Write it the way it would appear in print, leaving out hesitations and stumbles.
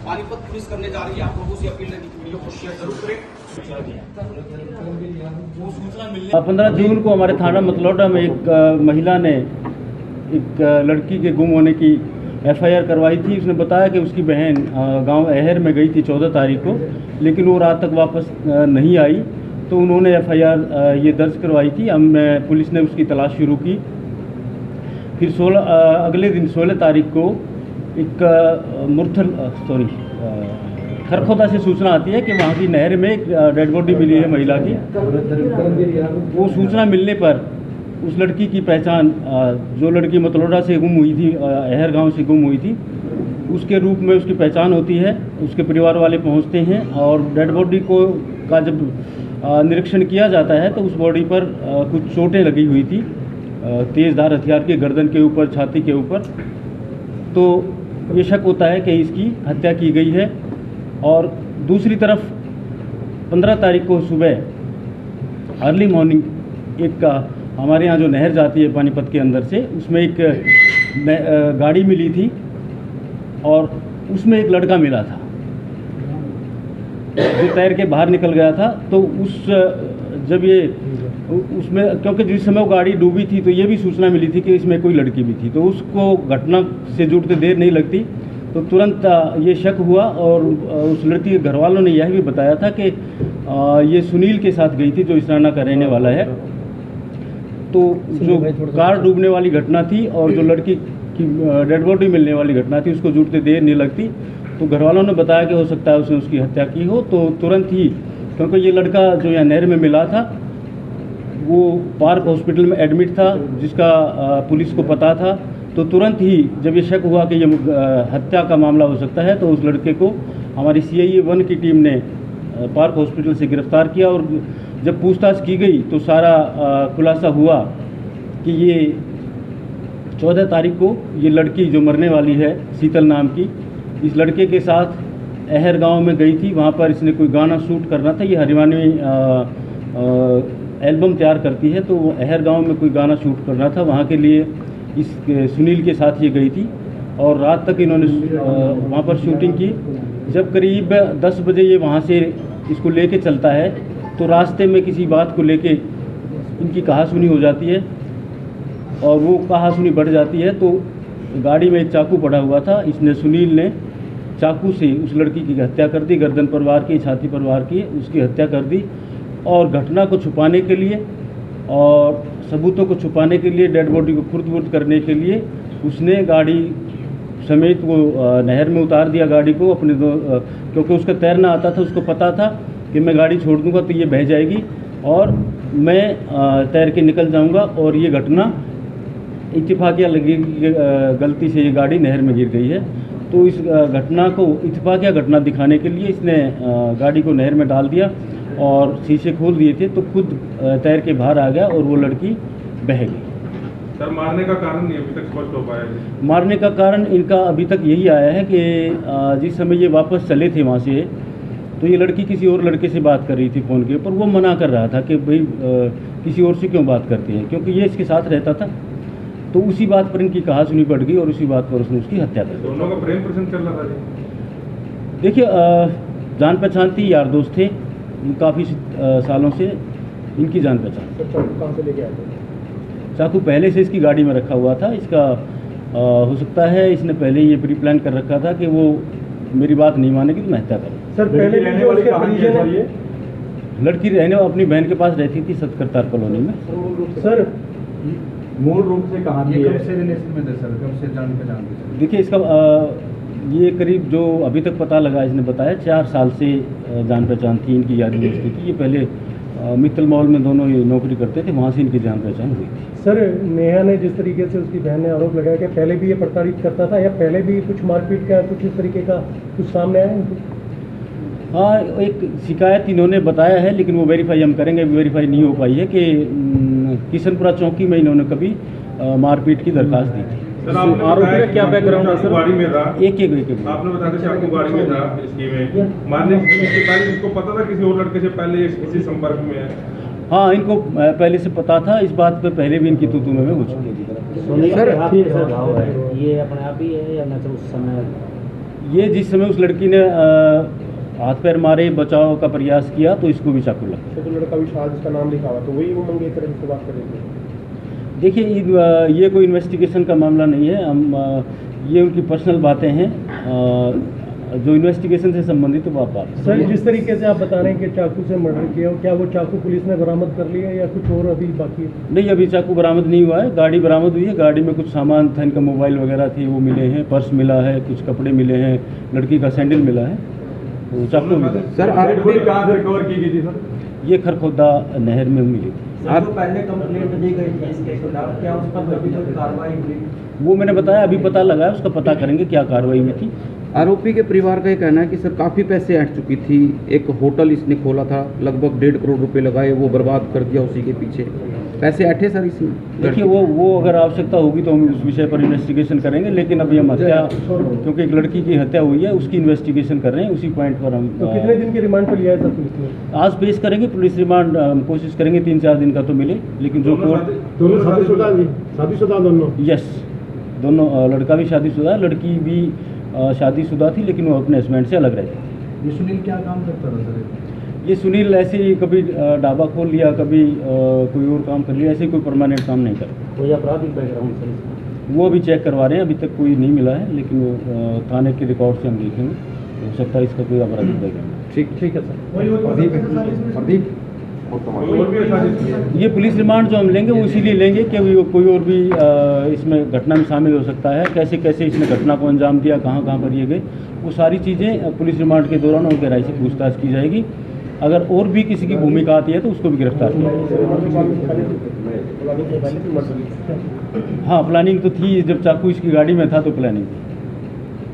Panipat police करने जा रही है। आप लोगों से अपील है कि वीडियो को शेयर जरूर करें। 15 जून को हमारे थाना मतलौडा में एक महिला ने एक लड़की के गुम होने की FIR करवाई थी। उसने बताया कि उसकी बहन गांव अहर में गई थी 14 तारीख को, लेकिन वो रात तक वापस नहीं आई। तो उन्होंने FIR ये दर्ज करवाई थी। पुलिस ने उसकी तलाश शुरू की। फिर अगले दिन 16 तारीख को एक खरखोदा से सूचना आती है कि वहाँ की नहर में एक डेड बॉडी मिली है महिला की। वो सूचना मिलने पर उस लड़की की पहचान, जो लड़की मतलौडा से गुम हुई थी, अहर गांव से गुम हुई थी, उसके रूप में उसकी पहचान होती है। उसके परिवार वाले पहुंचते हैं और डेड बॉडी का जब निरीक्षण किया जाता है तो उस बॉडी पर कुछ चोटें लगी हुई थी, तेज़धार हथियार के, गर्दन के ऊपर, छाती के ऊपर। तो ये शक होता है कि इसकी हत्या की गई है। और दूसरी तरफ 15 तारीख को सुबह अर्ली मॉर्निंग एक हमारे यहाँ जो नहर जाती है पानीपत के अंदर से, उसमें एक गाड़ी मिली थी और उसमें एक लड़का मिला था जो तैर के बाहर निकल गया था। तो उसमें क्योंकि जिस समय वो गाड़ी डूबी थी तो ये भी सूचना मिली थी कि इसमें कोई लड़की भी थी, तो उसको घटना से जुड़ते देर नहीं लगती। तो तुरंत ये शक हुआ और उस लड़की के घर वालों ने यह भी बताया था कि ये सुनील के साथ गई थी, जो इसराना का रहने वाला है। तो जो कार डूबने वाली घटना थी और जो लड़की की डेड बॉडी मिलने वाली घटना थी, उसको जुड़ते देर नहीं लगती। तो घर वालों ने बताया कि हो सकता है उसने उसकी हत्या की हो। तो तुरंत ही, क्योंकि ये लड़का जो यहाँ नहर में मिला था वो पार्क हॉस्पिटल में एडमिट था, जिसका पुलिस को पता था। तो तुरंत ही जब ये शक हुआ कि ये हत्या का मामला हो सकता है, तो उस लड़के को हमारी CIA 1 की टीम ने पार्क हॉस्पिटल से गिरफ्तार किया। और जब पूछताछ की गई तो सारा खुलासा हुआ कि ये 14 तारीख को ये लड़की जो मरने वाली है, शीतल नाम की, इस लड़के के साथ अहर गांव में गई थी। वहाँ पर इसने कोई गाना शूट करना था। ये हरिवानी एल्बम तैयार करती है, तो वो अहर गांव में कोई गाना शूट करना था। वहाँ के लिए इस सुनील के साथ ये गई थी और रात तक इन्होंने वहाँ पर शूटिंग की। जब करीब 10 बजे ये वहाँ से इसको लेके चलता है तो रास्ते में किसी बात को लेके इनकी कहासुनी हो जाती है और वो कहासुनी बढ़ जाती है। तो गाड़ी में एक चाकू पड़ा हुआ था, इसने सुनील ने चाकू से उस लड़की की हत्या कर दी, गर्दन पर वार की, छाती पर वार की, उसकी हत्या कर दी। और घटना को छुपाने के लिए और सबूतों को छुपाने के लिए, डेड बॉडी को खुर्द-बुर्द करने के लिए उसने गाड़ी समेत वो नहर में उतार दिया गाड़ी को अपने क्योंकि उसका तैरना आता था। उसको पता था कि मैं गाड़ी छोड़ दूंगा तो ये बह जाएगी और मैं तैर के निकल जाऊंगा। और ये घटना इत्तेफाकिया लगी, गलती से ये गाड़ी नहर में गिर गई है। तो इस घटना को इत्तेफाकिया घटना दिखाने के लिए इसने गाड़ी को नहर में डाल दिया और शीशे खोल दिए थे, तो खुद तैर के बाहर आ गया और वो लड़की बह गई। सर, मारने का कारण नहीं अभी तक स्पष्ट हो पाया है? मारने का कारण इनका अभी तक यही आया है कि जिस समय ये वापस चले थे वहाँ से, तो ये लड़की किसी और लड़के से बात कर रही थी फ़ोन के ऊपर। वो मना कर रहा था कि भाई किसी और से क्यों बात करते हैं, क्योंकि ये इसके साथ रहता था। तो उसी बात पर इनकी कहासुनी बढ़ गई और उसी बात पर उसने उसकी हत्या कर दी। दोनों का प्रेम प्रसंग चल रहा था? देखिए, जान पहचान थी, यार दोस्त थे काफ़ी सालों से इनकी जान पहचान। कहाँ से लेके आए थे? चाकू पहले से इसकी गाड़ी में रखा हुआ था। इसका हो सकता है इसने पहले ये प्री प्लान कर रखा था कि वो मेरी बात नहीं मानेगी तो मैं हत्या करूँ। सर, पहले भी जो उसके परिजन है, लड़की रहने अपनी बहन के पास रहती थी सतकरतार कॉलोनी में। सर मूल रूप से कहाँ ये कब से रिलेशन में थे सर, कब से जान पहचान थे? देखिए, इसका ये करीब जो अभी तक पता लगा, इसने बताया 4 साल से जान पहचान थी, इनकी यारी दोस्ती थी। ये पहले मित्तल मॉल में दोनों ये नौकरी करते थे, वहाँ से इनकी जान पहचान हुई थी। सर, नेहा ने जिस तरीके से उसकी बहन ने आरोप लगाया कि पहले भी ये प्रताड़ित करता था या पहले भी कुछ मारपीट का कुछ इस तरीके का कुछ सामने आया? हाँ, एक शिकायत इन्होंने बताया है, लेकिन वो वेरीफाई हम करेंगे। वेरीफाई नहीं हो पाई है कि किशनपुरा चौकी में इन्होंने कभी मारपीट की दरखास्त दी थी। सर, आरोपी का क्या बैकग्राउंड है सर? गाड़ी में था, एक आपने बताया था आपको गाड़ी में था इसकी में मारने से पहले इसको पता था किसी और लड़के से पहले किसी संपर्क में है? हाँ, इनको पहले से पता था। इस बात पे पहले भी इनकी तू-तू में हो चुकी थी। सर, ये अपने आप ही है या मतलब उस समय ये जिस समय उस लड़की ने हाथ पैर मारे, बचाव का प्रयास किया, तो इसको भी चाकू लगा। तो लड़का भी शायद इसका नाम लिखा हुआ, तो वही वो मंगेतर जिससे बात करेंगे। देखिए ये कोई इन्वेस्टिगेशन का मामला नहीं है, हम ये उनकी पर्सनल बातें हैं, जो इन्वेस्टिगेशन से संबंधित है वो आप बात। सर, जिस तरीके से आप बता रहे हैं कि चाकू से मर्डर किया, क्या वो चाकू पुलिस ने बरामद कर लिया या कुछ और अभी बाकी है? नहीं, अभी चाकू बरामद नहीं हुआ है, गाड़ी बरामद हुई है, गाड़ी में कुछ सामान था, इनका मोबाइल वगैरह थी वो मिले हैं, पर्स मिला है, कुछ कपड़े मिले हैं, लड़की का सैंडल मिला है, तो चाकू मिला। सर आरोपी कहाँ से रिकवर की गई थी सर? ये खरखोदा नहर में मिली थी। जो पहले कंप्लेंट दी गई थी इसके खिलाफ, क्या उस पर कभी कोई कार्रवाई हुई? वो मैंने बताया, अभी पता लगा है, उसका पता करेंगे क्या कार्रवाई हुई थी। आरोपी के परिवार का ये कहना है कि सर काफ़ी पैसे हट चुकी थी, एक होटल इसने खोला था, लगभग 1.5 करोड़ रुपए लगाए, वो बर्बाद कर दिया उसी के पीछे। पैसे हटे सर इसमें? देखिए वो अगर आवश्यकता होगी तो हम उस विषय पर इन्वेस्टिगेशन करेंगे, लेकिन अभी हम हत्या, क्योंकि एक लड़की की हत्या हुई है, उसकी इन्वेस्टिगेशन कर रहे हैं, उसी पॉइंट पर हम। तो कितने दिन के रिमांड पर लिया है सर पुलिस ने? आज पेश करेंगे पुलिस रिमांड, हम कोशिश करेंगे 3-4 दिन का तो मिले, लेकिन जो कोर्ट। दोनों शादीशुदा दोनों? यस, दोनों, लड़का भी शादीशुदा है, लड़की भी शादीशुदा थी, लेकिन वो अपने हस्बैंड से अलग रहती थी। ये सुनील क्या काम करता था सर? ये सुनील ऐसे ही कभी ढाबा खोल लिया, कभी कोई और काम कर लिया, ऐसे कोई परमानेंट काम नहीं करता। कोई आपराधिक बैकग्राउंड सर? वो अभी चेक करवा रहे हैं, अभी तक कोई नहीं मिला है, लेकिन वो थाने के रिकॉर्ड से हम देखेंगे, हो सकता है इसका कोई आपराधिक बैकग्राउंड। ठीक है सर। प्रदीप और भी ऐसा चीज़ ये पुलिस रिमांड जो हम लेंगे वो इसीलिए लेंगे कि कोई और भी इसमें घटना में शामिल हो सकता है, कैसे कैसे इसने घटना को अंजाम दिया, कहाँ कहाँ पर ये गए, वो सारी चीज़ें पुलिस रिमांड के दौरान उनके राय से पूछताछ की जाएगी। अगर और भी किसी की भूमिका आती है तो उसको भी गिरफ्तार किया। हाँ, प्लानिंग तो थी, जब चाकू इसकी गाड़ी में था तो प्लानिंग थी।